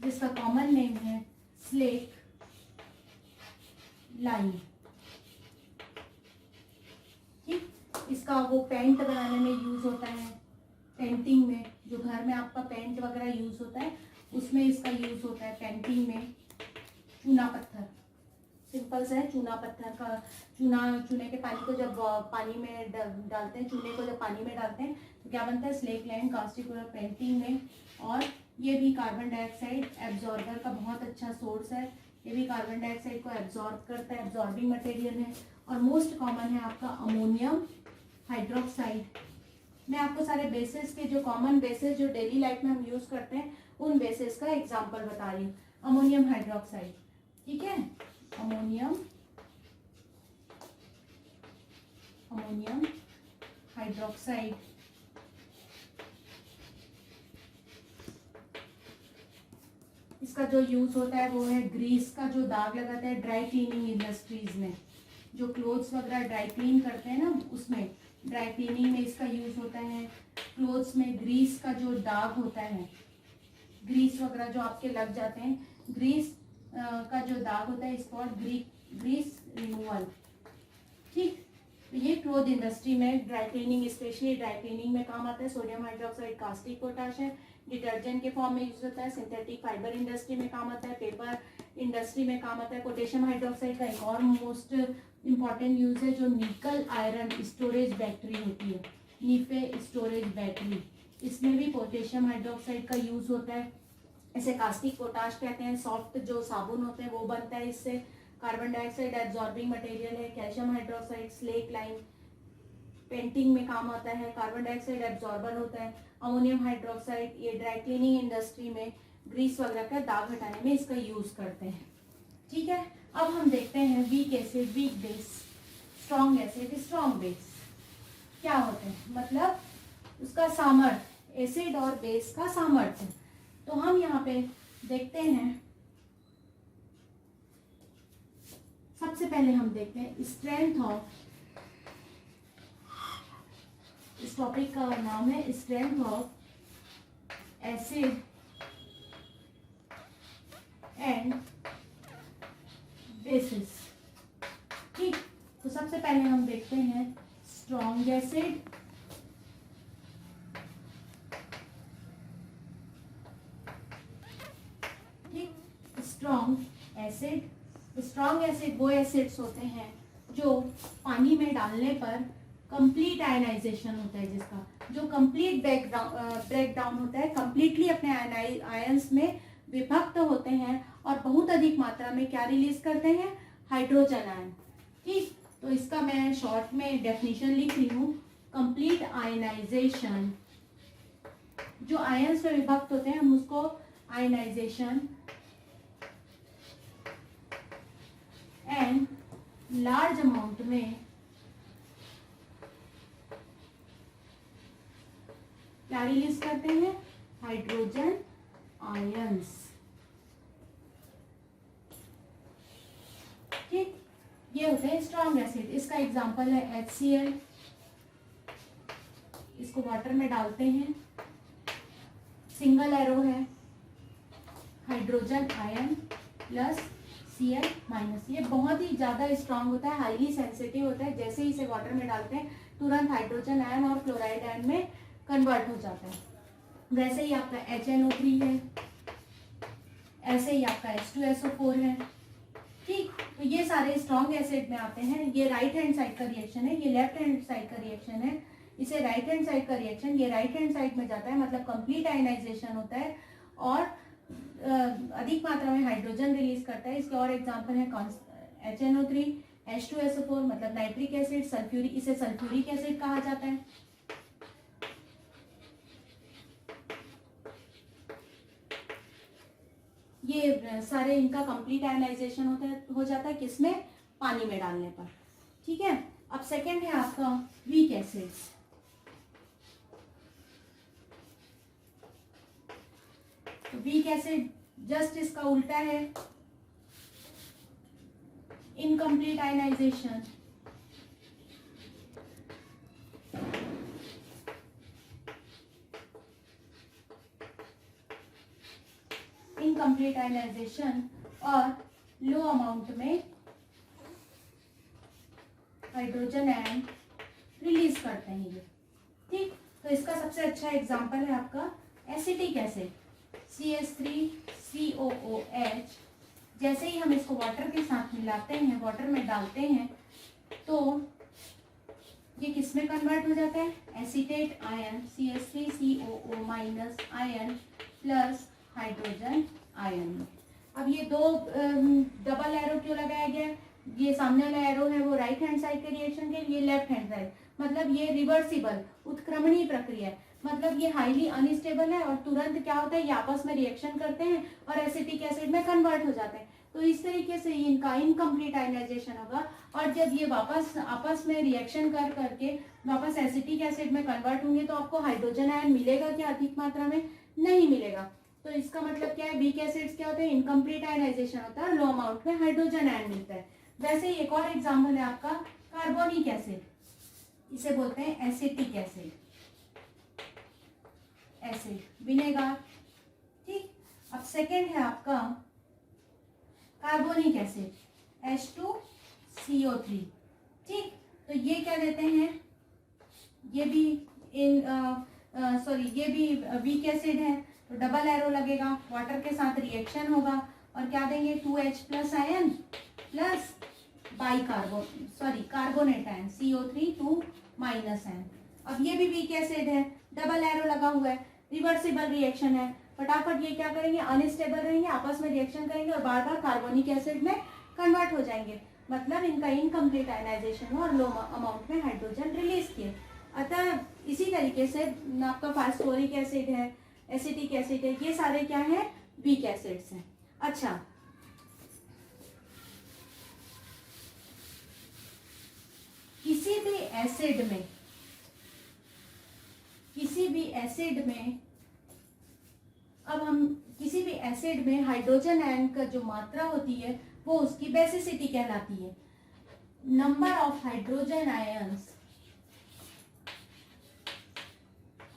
जिसका कॉमन नेम है स्लेक लाइम। ठीक, इसका वो पेंट बनाने में यूज होता है, पेंटिंग में, जो घर में आपका पेंट वगैरह यूज होता है उसमें इसका यूज होता है। पेंटिंग में चूना पत्थर, सिंपल सा है, चूना पत्थर का चूने के पानी को जब पानी में डालते हैं, चूने को जब पानी में डालते हैं तो क्या बनता है, स्लेक लाइम कास्टिक पेंटिंग में। और ये भी कार्बन डाइऑक्साइड एब्जॉर्बर का बहुत अच्छा सोर्स है, ये भी कार्बन डाइऑक्साइड को एब्जॉर्ब करता है, एब्जॉर्बिंग मटेरियल है। और मोस्ट कॉमन है आपका अमोनियम हाइड्रोक्साइड। मैं आपको सारे बेसिस के जो कॉमन बेसिस जो डेली लाइफ में हम यूज करते हैं उन बेसिस का एग्जांपल बता रही हूँ। अमोनियम हाइड्रोक्साइड, ठीक है, अमोनियम हाइड्रोक्साइड इसका जो यूज होता है वो है ग्रीस का जो दाग लगाता है ड्राई क्लीनिंग इंडस्ट्रीज में, जो क्लोथ्स वगैरह ड्राई क्लीन करते हैं ना, उसमें ड्राई क्लीनिंग में इसका यूज होता है। क्लोथ्स में ग्रीस का जो दाग होता है, ग्रीस वगैरह जो आपके लग जाते हैं, ग्रीस का जो दाग होता है इसको ग्रीस रिमूवल। ठीक, तो ये क्लोथ इंडस्ट्री में dry cleaning, specially dry cleaning में काम आता है। सोडियम हाइड्रोक्साइड कास्टिक पोटाश है, डिटर्जेंट के फॉर्म में यूज होता है। सिंथेटिक फाइबर इंडस्ट्री में काम आता है, पेपर इंडस्ट्री में काम आता है। पोटेशियम हाइड्रोक्साइड का एक और मोस्ट इम्पॉर्टेंट यूज है जो निकल आयरन स्टोरेज बैटरी होती है, नीफे स्टोरेज बैटरी, इसमें भी पोटेशियम हाइड्रोक्साइड का यूज होता है। इसे कास्टिक पोटाश कहते हैं। सॉफ्ट जो साबुन होते हैं वो बनता है इससे। कार्बन डाइऑक्साइड एब्जॉर्बिंग मटेरियल है। Calcium hydroxide slack lime painting में काम आता है। कार्बन डाइऑक्साइड एब्जॉर्बर होता है। अमोनियम हाइड्रोक्साइड ये ड्राई क्लीनिंग इंडस्ट्री में ग्रीस वगैरह का दाग हटाने में इसका यूज करते हैं। ठीक है, अब हम देखते हैं weak acid, weak base, strong acid, strong base क्या होते हैं, मतलब उसका सामर्थ्य, एसिड और बेस का सामर्थ्य। तो हम यहाँ पे देखते हैं, सबसे पहले हम देखते हैं स्ट्रेंथ ऑफ, इस टॉपिक का नाम है strength of acid and bases. ठीक, तो सबसे पहले हम देखते हैं स्ट्रॉन्ग एसिड, ठीक, स्ट्रॉन्ग एसिड। स्ट्रॉन्ग एसिड वो एसिड्स होते हैं जो पानी में डालने पर कंप्लीट आयनाइजेशन होता है, जिसका जो कंप्लीट ब्रेकडाउन होता है, कंप्लीटली अपने आयंस में विभक्त होते हैं और बहुत अधिक मात्रा में क्या रिलीज करते हैं, हाइड्रोजन आयन। ठीक, तो इसका मैं शॉर्ट में डेफिनेशन लिख रही हूँ, कंप्लीट आयनाइजेशन, जो आयंस में विभक्त होते हैं हम उसको आयनाइजेशन, एंड लार्ज अमाउंट में क्या रिलीज करते हैं, हाइड्रोजन आयंस। ठीक, ये होते हैं स्ट्रॉन्ग एसिड। इसका एग्जांपल है HCl, इसको वाटर में डालते हैं, सिंगल एरो है, hydrogen ion plus Cl minus. ये बहुत ही ज्यादा स्ट्रांग होता है, हाईली सेंसिटिव होता है। जैसे ही इसे वाटर में डालते हैं तुरंत हाइड्रोजन आयन और क्लोराइड आयन में कन्वर्ट हो जाता है। वैसे ही आपका HNO3 है, ऐसे ही आपका H2SO4 है। ठीक, तो ये सारे स्ट्रॉन्ग एसिड में आते हैं। ये राइट हैंड साइड का रिएक्शन है, ये लेफ्ट हैंड साइड का रिएक्शन है। इसे राइट हैंड साइड का रिएक्शन, ये राइट हैंड साइड में जाता है, मतलब कंप्लीट आयनाइजेशन होता है और अधिक मात्रा में हाइड्रोजन रिलीज करता है। इसके और एग्जांपल है HNO3, H2SO4 मतलब नाइट्रिक एसिड, सल्फ्यूरिक, इसे सल्फ्यूरिक एसिड कहा जाता है। ये सारे इनका कंप्लीट आयनाइजेशन हो जाता है किसमें, पानी में डालने पर। ठीक है, अब सेकंड है आपका वीक एसिड्स। तो वीक एसिड जस्ट इसका उल्टा है, इनकम्प्लीट आयनाइजेशन। इनकम्प्लीट आयनाइजेशन और लो अमाउंट में हाइड्रोजन आयन रिलीज करते हैं ये। ठीक, तो इसका सबसे अच्छा एग्जांपल है आपका एसिटिक एसिड CH3COOH। जैसे ही हम इसको वाटर के साथ मिलाते हैं, वाटर में डालते हैं, तो ये किस में कन्वर्ट हो जाता है, acetate ion CH3COO minus ion plus hydrogen ion. अब ये दो डबल एरो क्यों लगाया गया है, ये सामने वाला एरो है वो राइट हैंड साइड के रिएक्शन के, ये लेफ्ट हैंड साइड, मतलब ये रिवर्सिबल उत्क्रमणीय प्रक्रिया है, मतलब ये हाईली अनस्टेबल है और तुरंत क्या होता है, ये आपस में रिएक्शन करते हैं और एसिटिक एसिड में कन्वर्ट हो जाते हैं। तो इस तरीके से इनका इनकम्प्लीट आयनाइजेशन होगा और जब ये वापस आपस में रिएक्शन कर करके वापस एसिटिक एसिड में कन्वर्ट होंगे तो आपको हाइड्रोजन आयन मिलेगा क्या, अधिक मात्रा में नहीं मिलेगा। तो इसका मतलब क्या है, वीक एसिड्स क्या होते हैं, इनकम्प्लीट आयनाइजेशन होता है, लो अमाउंट में हाइड्रोजन आयन मिलता है। वैसे ही एक और एग्जाम्पल है आपका कार्बोनिक एसिड, इसे बोलते हैं एसिटिक एसिड, एसिड विनेगर। ठीक, अब सेकेंड है आपका कार्बोनिक एसिड H2CO3। ठीक, तो ये क्या देते हैं, ये भी ये भी वीक एसिड है, तो डबल एरो लगेगा, वाटर के साथ रिएक्शन होगा और क्या देंगे 2H plus ion plus carbonate ion CO3 2 minus ion. अब ये भी वीक एसिड है, डबल एरो लगा हुआ है, रिवर्सिबल रिएक्शन है, फटाफट ये क्या करेंगे, अनस्टेबल रहेंगे, आपस में रिएक्शन करेंगे और बार बार कार्बोनिक एसिड में कन्वर्ट हो जाएंगे, मतलब इनका इनकम्प्लीट आयनाइजेशन हो और लो अमाउंट में हाइड्रोजन रिलीज किए। अतः इसी तरीके से आपका फास्फोरिक एसिड है, एसिटिक एसिड है, ये सारे क्या है, वीक एसिड्स हैं। अच्छा, किसी भी एसिड में हाइड्रोजन आयन का जो मात्रा होती है वो उसकी बेसिसिटी कहलाती है। Number of hydrogen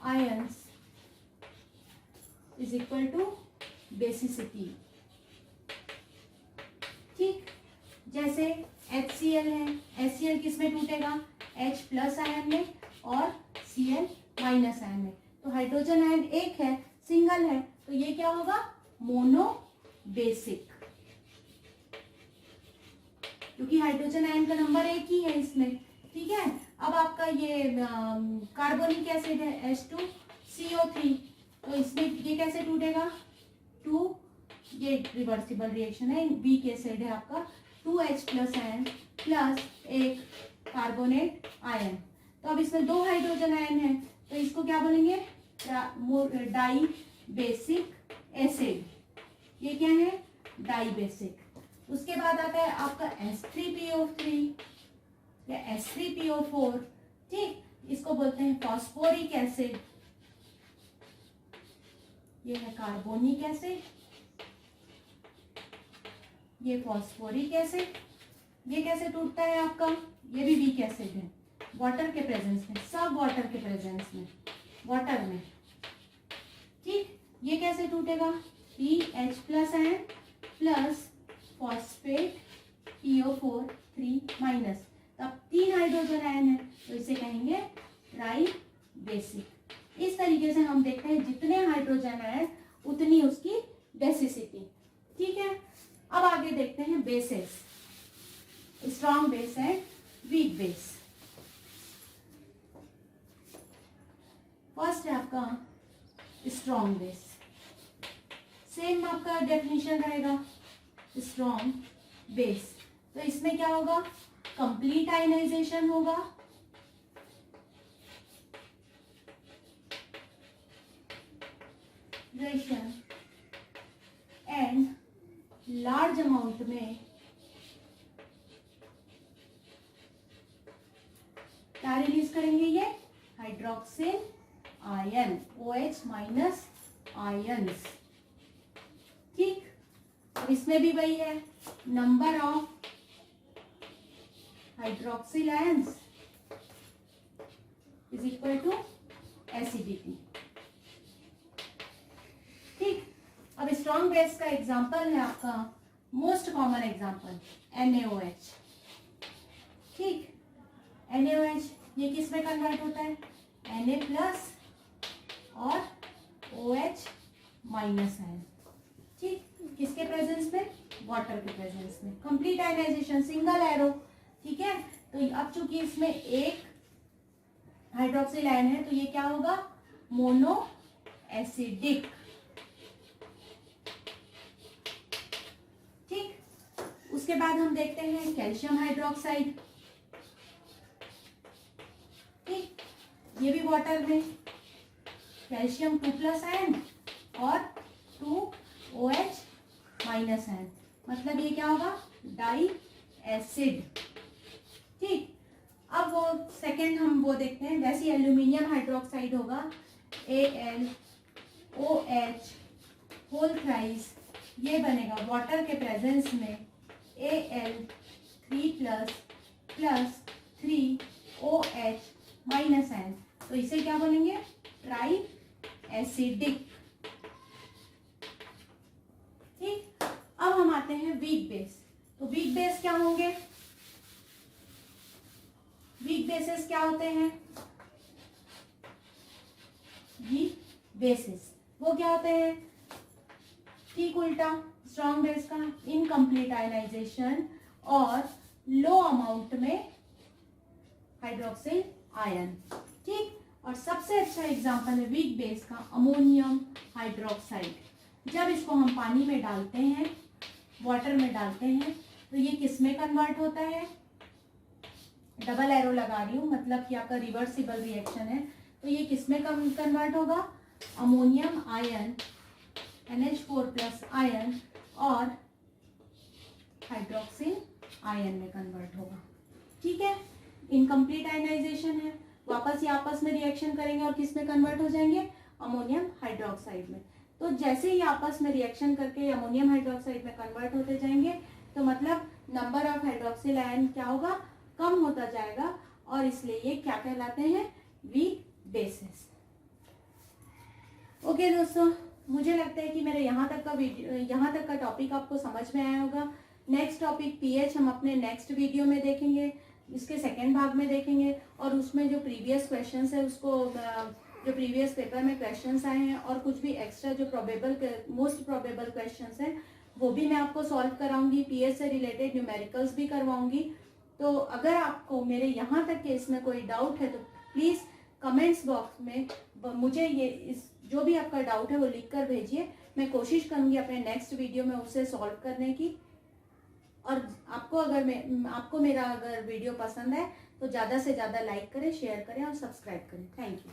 ions is equal to basicity. ठीक, जैसे HCl है, HCl किस में टूटेगा, H प्लस आयन में और Cl माइनस आयन में। तो हाइड्रोजन आयन एक है, सिंगल है, तो ये क्या होगा, मोनो बेसिक, क्योंकि हाइड्रोजन आयन का नंबर एक ही है इसमें। ठीक है, अब आपका ये कार्बोनिक एसिड है H2CO3, तो इसमें ये कैसे टूटेगा, 2, ये रिवर्सिबल रिएक्शन है, वीक एसिड है आपका, 2H प्लस आयन प्लस एक कार्बोनेट आयन। तो अब इसमें 2 हाइड्रोजन आयन है, तो इसको क्या बोलेंगे, डाई बेसिक एसिड। ये क्या है, डाई बेसिक। उसके बाद आता है आपका H3PO3 या H3PO4। ठीक, इसको बोलते हैं फॉस्फोरिक एसिड। ये है कार्बोनिक एसिड, ये फॉस्फोरिक एसिड। ये कैसे टूटता है आपका, ये भी वीक एसिड है, वाटर के प्रेजेंस में, सब वाटर के प्रेजेंस में, वाटर में। ठीक, ये कैसे टूटेगा, PH plus ion plus phosphate PO4 3 minus. तब 3 हाइड्रोजन आयन है, तो इसे कहेंगे ट्राई बेसिक। इस तरीके से हम देखते हैं जितने हाइड्रोजन आयन उतनी उसकी बेसिसिटी। ठीक है, अब आगे देखते हैं bases, strong base and weak base. First है आपका स्ट्रॉन्ग बेस सेम आपका डेफिनेशन रहेगा स्ट्रॉन्ग बेस। तो इसमें क्या होगा, कंप्लीट आयनाइजेशन होगा, एंड लार्ज अमाउंट में क्या रिलीज करेंगे, ये hydroxyl ion, OH minus ions. ठीक, अब इसमें भी वही है, number of hydroxyl ions is equal to acidity. ठीक, अब स्ट्रॉन्ग बेस का एग्जांपल है आपका, मोस्ट कॉमन एग्जांपल NaOH। ठीक, NaOH ये किस में कन्वर्ट होता है, Na प्लस और OH माइनस आयन। ठीक, किसके प्रेजेंस में, वाटर के प्रेजेंस में। Complete ionization, single arrow. ठीक है, तो अब चूंकि इसमें एक हाइड्रोक्सिल आयन है तो ये क्या होगा, मोनो एसिडिक। ठीक, उसके बाद हम देखते हैं कैल्शियम हाइड्रोक्साइड। ठीक, ये भी वाटर में, कैल्शियम 2+ आयन और 2OH माइनस आयन, मतलब ये क्या होगा, डाई एसिड। ठीक, अब वो सेकेंड हम वो देखते हैं, वैसे एल्यूमिनियम हाइड्रोक्साइड होगा AlOH होल थ्राइस, ये बनेगा वाटर के प्रेजेंस में Al3+ plus 3OH minus ion, तो इसे क्या बोलेंगे, ट्राई एसिडिक। ठीक, अब हम आते हैं वीक बेस। तो वीक बेस क्या होंगे, वीक बेसिस क्या होते हैं, वीक बेसिस वो क्या होते हैं, ठीक उल्टा स्ट्रॉन्ग बेस का, इनकम्प्लीट आयनाइजेशन और लो अमाउंट में हाइड्रोक्सिल आयन। ठीक, और सबसे अच्छा एग्जांपल है वीक बेस का अमोनियम हाइड्रोक्साइड। जब इसको हम पानी में डालते हैं, वाटर में डालते हैं, तो ये किस में कन्वर्ट होता है, डबल एरो लगा रही हूँ, मतलब कि आपका रिवर्सिबल रिएक्शन है, तो ये किस में कन्वर्ट होगा, अमोनियम आयन NH4+ आयन और हाइड्रोक्सिल आयन में कन्वर्ट होगा। ठीक है, इनकम्प्लीट आयनाइजेशन है, वापस ये आपस में रिएक्शन करेंगे और किस में कन्वर्ट हो जाएंगे, अमोनियम हाइड्रोक्साइड में। तो जैसे ही आपस में रिएक्शन करके अमोनियम हाइड्रोक्साइड में कन्वर्ट होते जाएंगे, तो मतलब नंबर ऑफ हाइड्रोक्सिल आयन क्या होगा, कम होता जाएगा, और इसलिए ये क्या कहलाते हैं, वीक बेसिस। ओके दोस्तों, मुझे लगता है कि मेरे यहाँ तक का टॉपिक आपको समझ में आया होगा। नेक्स्ट टॉपिक पीएच हम अपने नेक्स्ट वीडियो में देखेंगे, इसके सेकेंड भाग में देखेंगे, और उसमें जो प्रीवियस क्वेश्चंस है उसको, जो प्रीवियस पेपर में क्वेश्चंस आए हैं और कुछ भी एक्स्ट्रा जो मोस्ट प्रोबेबल क्वेश्चंस हैं वो भी मैं आपको सॉल्व कराऊंगी। पीएच से रिलेटेड न्यूमेरिकल्स भी करवाऊंगी। तो अगर आपको मेरे यहाँ तक के इसमें कोई डाउट है तो प्लीज़ कमेंट्स बॉक्स में मुझे जो भी आपका डाउट है वो लिख कर भेजिए। मैं कोशिश करूँगी अपने नेक्स्ट वीडियो में उसे सॉल्व करने की। और आपको मेरा अगर वीडियो पसंद है तो ज़्यादा से ज़्यादा लाइक करें, शेयर करें और सब्सक्राइब करें। Thank you.